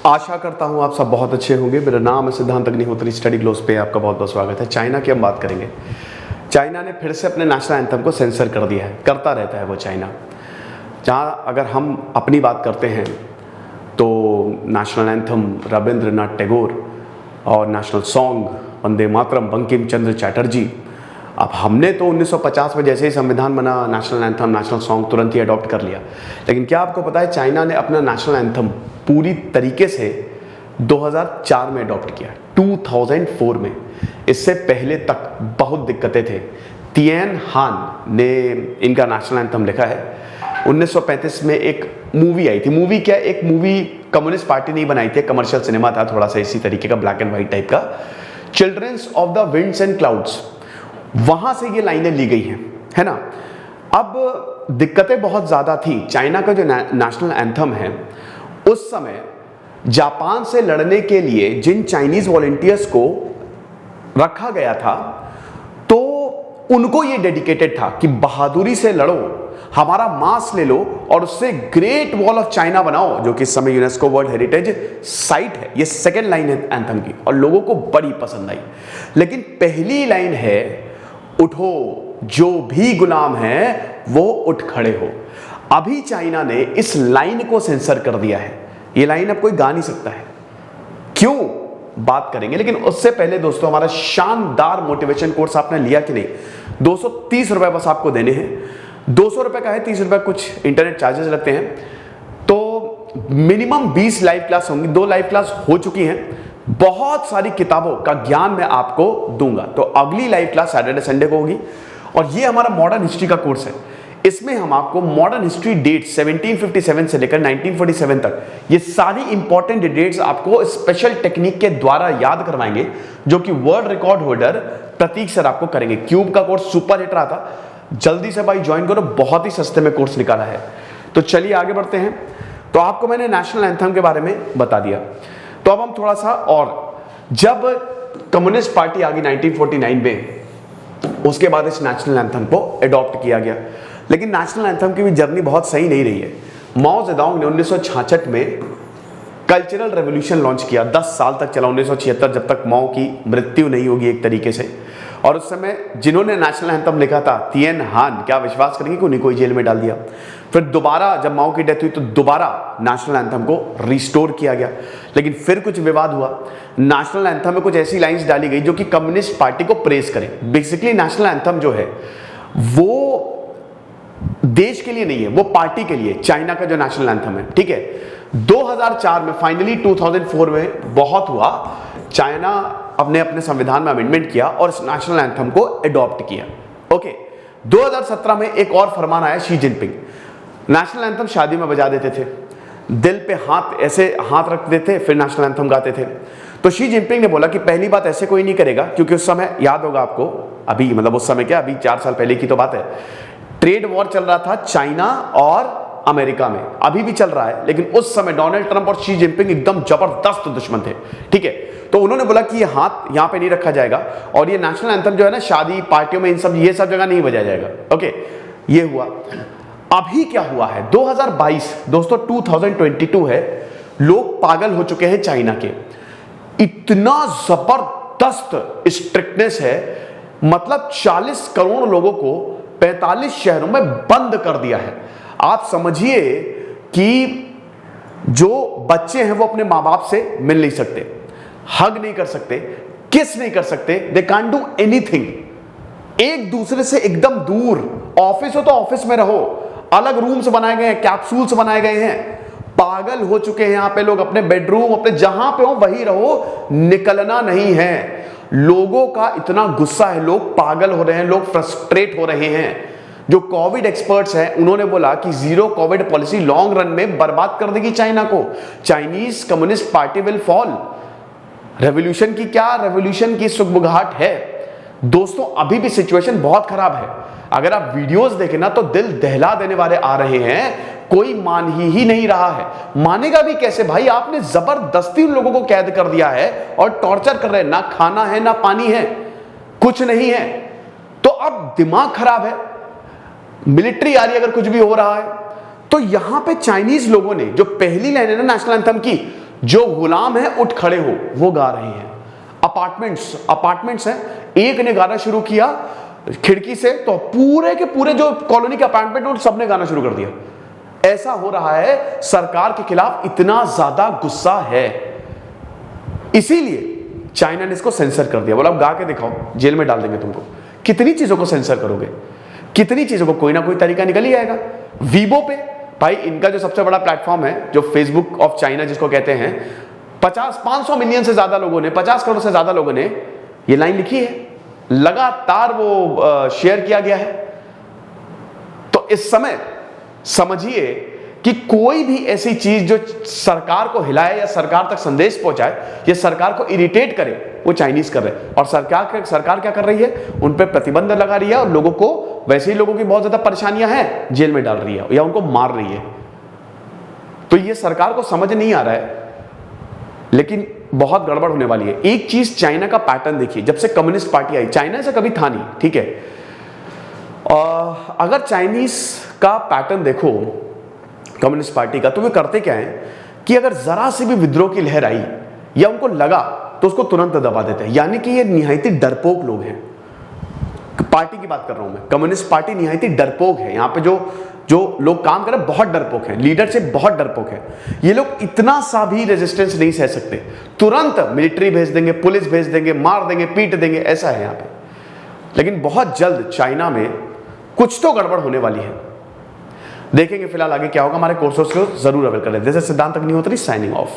आशा करता हूँ आप सब बहुत अच्छे होंगे। मेरा नाम है सिद्धांत अग्निहोत्री, स्टडी ग्लोस पे आपका बहुत बहुत स्वागत है। चाइना की हम बात करेंगे। चाइना ने फिर से अपने नेशनल एंथम को सेंसर कर दिया है, करता रहता है वो चाइना। जहाँ अगर हम अपनी बात करते हैं तो नेशनल एंथम रविंद्रनाथ टैगोर और नेशनल सॉन्ग वंदे मातरम बंकिम चंद्र चैटर्जी। अब हमने तो 1950 में जैसे ही संविधान बना नेशनल एंथम नेशनल सॉन्ग तुरंत ही अडॉप्ट कर लिया। लेकिन क्या आपको पता है चाइना ने अपना नेशनल एंथम पूरी तरीके से 2004 में अडॉप्ट किया, 2004 में। इससे पहले तक बहुत दिक्कतें थे। तिएन हान ने इनका नेशनल एंथम लिखा है। 1935 में एक मूवी आई थी। मूवी क्या, एक मूवी कम्युनिस्ट पार्टी नहीं बनाई थी, कमर्शियल सिनेमा था थोड़ा सा इसी तरीके का, ब्लैक एंड व्हाइट टाइप का, childrens of the winds and clouds. वहां से ये लाइनें ली गई हैं, है ना। अब दिक्कतें बहुत ज्यादा थी। चाइना का जो नेशनल एंथम है, उस समय जापान से लड़ने के लिए जिन चाइनीज वॉलंटियर्स को रखा गया था, तो उनको ये डेडिकेटेड था कि बहादुरी से लड़ो, हमारा मास ले लो और उससे ग्रेट वॉल ऑफ चाइना बनाओ, जो कि इस समय यूनेस्को वर्ल्ड हेरिटेज साइट है। ये सेकेंड लाइन है एंथम की और लोगों को बड़ी पसंद आई। लेकिन पहली लाइन है, उठो जो भी गुलाम है वो उठ खड़े हो। अभी चाइना ने इस लाइन को सेंसर कर दिया है। ये लाइन अब कोई गा नहीं सकता है। क्यों, बात करेंगे। लेकिन उससे पहले दोस्तों, हमारा शानदार मोटिवेशन कोर्स आपने लिया कि नहीं? 230 रुपए बस आपको देने हैं। 200 रुपए का है, 30 रुपए कुछ इंटरनेट चार्जेस लगते हैं। तो मिनिमम 20 लाइव क्लास होंगी। 2 लाइव क्लास हो चुकी हैं। बहुत सारी किताबों का ज्ञान मैं आपको दूंगा। तो अगली लाइव क्लास सैटरडे संडे को होगी। और ये हमारा मॉडर्न हिस्ट्री का कोर्स है। इसमें हम आपको मॉडर्न हिस्ट्री डेट 1757 से लेकर 1947 तक ये सारी इंपॉर्टेंट डेट्स आपको स्पेशल टेक्निक के द्वारा याद करवाएंगे, जो कि वर्ल्ड रिकॉर्ड होल्डर प्रतीक सर आपको करेंगे। क्यूब का कोर्स सुपर हिट रहा था, जल्दी से भाई ज्वाइन करो, बहुत ही सस्ते में कोर्स निकाला है। तो चलिए आगे बढ़ते हैं। तो आपको मैंने नेशनल एंथम के बारे में बता दिया। तो अब हम थोड़ा सा, और जब कम्युनिस्ट पार्टी आ गई 1949 में, उसके बाद इस नेशनल एंथम को अडॉप्ट किया गया। लेकिन नेशनल एंथम की भी जर्नी बहुत सही नहीं रही है। माओ जेडोंग ने 1966 में कल्चरल रेवोल्यूशन लॉन्च किया। 10 साल तक चला, 1976, जब तक माओ की मृत्यु नहीं होगी एक तरीके से। और उस समय जिन्होंने नेशनल एंथम लिखा था, तिएन हान, क्या विश्वास करेंगे कि उन्हीं को जेल में डाल दिया। फिर दोबारा जब माओ की डेथ हुई तो दोबारा नेशनल एंथम को रिस्टोर किया गया। लेकिन फिर कुछ विवाद हुआ। नेशनल एंथम में कुछ ऐसी लाइंस डाली गई जो कि कम्युनिस्ट पार्टी को प्रेज करें। बेसिकली नेशनल एंथम जो है वो देश के लिए नहीं है, वो पार्टी के लिए। चाइना का जो नेशनल एंथम है, ठीक है। 2004 में फाइनली 2004 में बहुत हुआ, चाइना अपने संविधान में अमेंडमेंट किया और इस नेशनल एंथम को अडॉप्ट किया। ओके। 2017 में एक और फरमान आया, शी जिनपिंग नेशनल एंथम शादी में बजा देते थे, दिल पे हाथ ऐसे हाथ रखते थे, फिर नेशनल एंथम गाते थे। तो शी जिनपिंग ने बोला कि पहली बात ऐसे कोई नहीं करेगा, क्योंकि उस समय याद होगा आपको, अभी मतलब उस समय क्या, अभी 4 साल पहले की तो बात है, ट्रेड वॉर चल रहा था चाइना और अमेरिका में, अभी भी चल रहा है। लेकिन उस समय डोनाल्ड ट्रंप और शी जिनपिंग एकदम जबरदस्त दुश्मन थे, ठीक है। तो उन्होंने बोला कि ये हाथ यहां पे नहीं रखा जाएगा और ये नेशनल एंथम जो है ना, शादी पार्टियों में इन सब ये सब जगह नहीं बजाया जाएगा। ओके, ये हुआ। अभी क्या हुआ है, 2022 दोस्तों, 2022 है। लोग पागल हो चुके हैं चाइना के। इतना जबरदस्त स्ट्रिक्टनेस है, मतलब 40 करोड़ लोगों को 45 शहरों में बंद कर दिया है। आप समझिए कि जो बच्चे हैं वो अपने मां बाप से मिल नहीं सकते, हग नहीं कर सकते, किस नहीं कर सकते, दे कांट डू एनीथिंग। एक दूसरे से एकदम दूर। ऑफिस हो तो ऑफिस में रहो, अलग रूम्स बनाए गए हैं, कैप्सूल्स बनाए गए हैं। पागल हो चुके हैं यहां पे लोग। अपने बेडरूम, अपने जहां पे हो वहीं रहो, निकलना नहीं है। लोगों का इतना गुस्सा है, लोग पागल हो रहे हैं, लोग फ्रस्ट्रेट हो रहे हैं। जो कोविड एक्सपर्ट्स हैं उन्होंने बोला कि zero Covid policy long run में बर्बाद कर देगी चाइना को। Chinese communist party will fall. Revolution की क्या, रेवोल्यूशन की सुगबुगाहट है दोस्तों। अभी भी सिचुएशन बहुत खराब है। अगर आप वीडियोस देखें ना तो दिल दहला देने वाले आ रहे हैं। कोई मान ही नहीं रहा है। मानेगा भी कैसे भाई? आपने जबरदस्ती उन लोगों को कैद कर दिया है और टॉर्चर कर रहे हैं। ना खाना है, ना पानी है, कुछ नहीं है। तो अब दिमाग खराब है। मिलिट्री आ रही है, अगर कुछ भी हो रहा है तो यहां पे चाइनीज लोगों ने जो पहली लाइन है ना नेशनल एंथम की, जो गुलाम है उठ खड़े हो, वो गा रहे हैं। अपार्टमेंट्स हैं, एक ने गाना शुरू किया खिड़की से तो पूरे के पूरे जो कॉलोनी के अपार्टमेंट उन सबने गाना शुरू कर दिया। ऐसा हो रहा है, सरकार के खिलाफ इतना ज्यादा गुस्सा है, इसीलिए चाइना ने इसको सेंसर कर दिया। बोला अब गा के दिखाओ, जेल में डाल देंगे तुमको। कितनी चीजों को सेंसर करोगे, कितनी चीजों को, कोई ना कोई तरीका निकल ही आएगा। वीवो पे भाई, इनका जो सबसे बड़ा प्लेटफॉर्म है, जो फेसबुक ऑफ चाइना जिसको कहते हैं, 500 मिलियन से ज्यादा लोगों ने, 50 करोड़ से ज्यादा लोगों ने ये लाइन लिखी है, लगातार वो शेयर किया गया है। तो इस समय समझिए कि कोई भी ऐसी चीज जो सरकार को हिलाए या सरकार तक संदेश पहुंचाए या सरकार को इरिटेट करे, वो चाइनीज कर रहे हैं। और सरकार क्या कर रही है, उन पर प्रतिबंध लगा रही है और लोगों को, वैसे ही लोगों की बहुत ज्यादा परेशानियां हैं, जेल में डाल रही है या उनको मार रही है। तो ये सरकार को समझ नहीं आ रहा है, लेकिन बहुत गड़बड़ होने वाली है। एक चीज चाइना का पैटर्न देखिए, जब से कम्युनिस्ट पार्टी आई, चाइना से कभी था नहीं, ठीक है। अगर चाइनीज का पैटर्न देखो कम्युनिस्ट पार्टी का, तो वे करते क्या है कि अगर जरा सी भी विद्रोह की लहर आई या उनको लगा तो उसको तुरंत दबा देते हैं। यानी कि ये निहायती डरपोक लोग हैं। पार्टी की बात कर रहा हूं मैं, कम्युनिस्ट पार्टी निहायती डरपोक है। यहां पे जो लोग काम कर रहे हैं बहुत डरपोक हैं, लीडरशिप बहुत डरपोक है। ये लोग इतना सा भी रेजिस्टेंस नहीं सह सकते, तुरंत मिलिट्री भेज देंगे, पुलिस भेज देंगे, मार देंगे, पीट देंगे, ऐसा है यहाँ पे। लेकिन बहुत जल्द चाइना में कुछ तो गड़बड़ होने वाली है, देखेंगे। फिलहाल आगे क्या होगा, हमारे कोर्सेस को जरूर अवेल करें। दिस इज सिद्धांत अग्निहोत्री साइनिंग ऑफ।